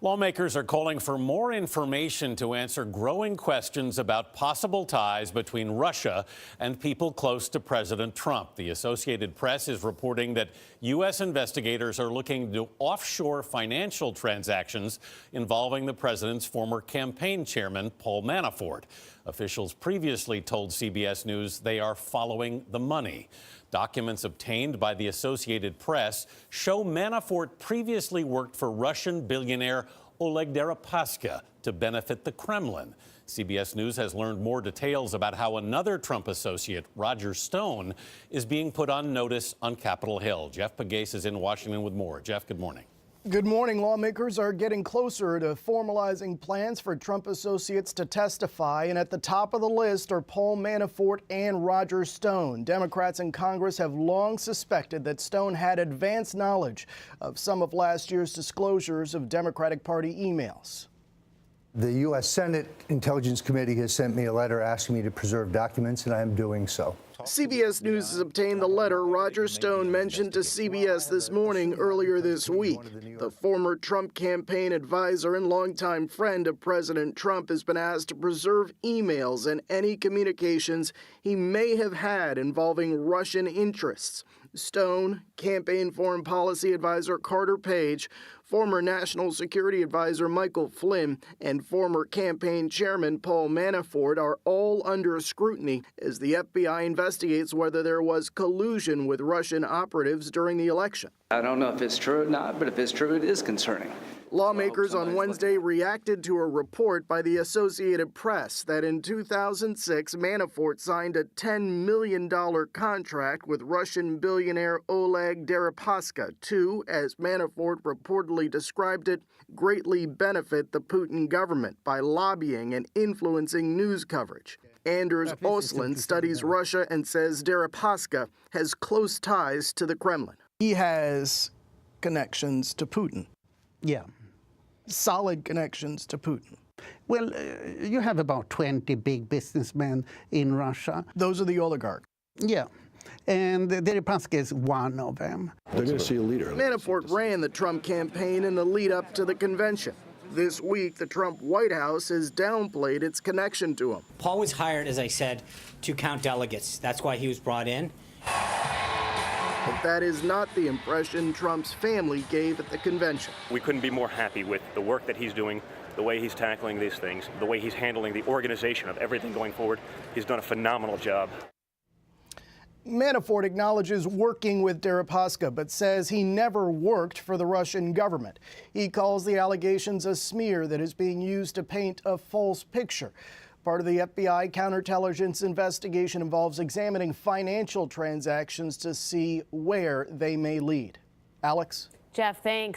Lawmakers are calling for more information to answer growing questions about possible ties between Russia and people close to President Trump. The Associated Press is reporting that U.S. investigators are looking into offshore financial transactions involving the president's former campaign chairman, Paul Manafort. Officials previously told CBS News they are following the money. Documents obtained by the Associated Press show Manafort previously worked for Russian billionaire Oleg Deripaska to benefit the Kremlin. CBS News has learned more details about how another Trump associate, Roger Stone, is being put on notice on Capitol Hill. Jeff Pegues is in Washington with more. Jeff, good morning. Good morning. Lawmakers are getting closer to formalizing plans for Trump associates to testify, and at the top of the list are Paul Manafort and Roger Stone. Democrats in Congress have long suspected that Stone had advance knowledge of some of last year's disclosures of Democratic Party emails. The U.S. Senate Intelligence Committee has sent me a letter asking me to preserve documents, and I am doing so. CBS News has obtained the letter Roger Stone mentioned to CBS this morning earlier this week. The former Trump campaign advisor and longtime friend of President Trump has been asked to preserve emails and any communications he may have had involving Russian interests. Stone, campaign foreign policy advisor Carter Page, former National Security Advisor Michael Flynn, and former campaign chairman Paul Manafort are all under scrutiny as the FBI investigates whether there was collusion with Russian operatives during the election. I don't know if it's true or not, but if it's true, it is concerning. Lawmakers on Wednesday reacted to a report by the Associated Press that in 2006, Manafort signed a $10 million contract with Russian billionaire Oleg Deripaska to, as Manafort reportedly described it, greatly benefit the Putin government by lobbying and influencing news coverage. Anders Oslund studies Russia and says Deripaska has close ties to the Kremlin. He has connections to Putin. Yeah. Solid connections to Putin. Well, you have about 20 big businessmen in Russia. Those are the oligarchs. Yeah. And Deripaska is one of them. They're going to see a leader. Manafort ran the Trump campaign in the lead up to the convention. This week, the Trump White House has downplayed its connection to him. Paul was hired, as I said, to count delegates. That's why he was brought in. But that is not the impression Trump's family gave at the convention. We couldn't be more happy with the work that he's doing, the way he's tackling these things, the way he's handling the organization of everything going forward. He's done a phenomenal job. Manafort acknowledges working with Deripaska, but says he never worked for the Russian government. He calls the allegations a smear that is being used to paint a false picture. Part of the FBI counterintelligence investigation involves examining financial transactions to see where they may lead. Alex? Jeff, thanks.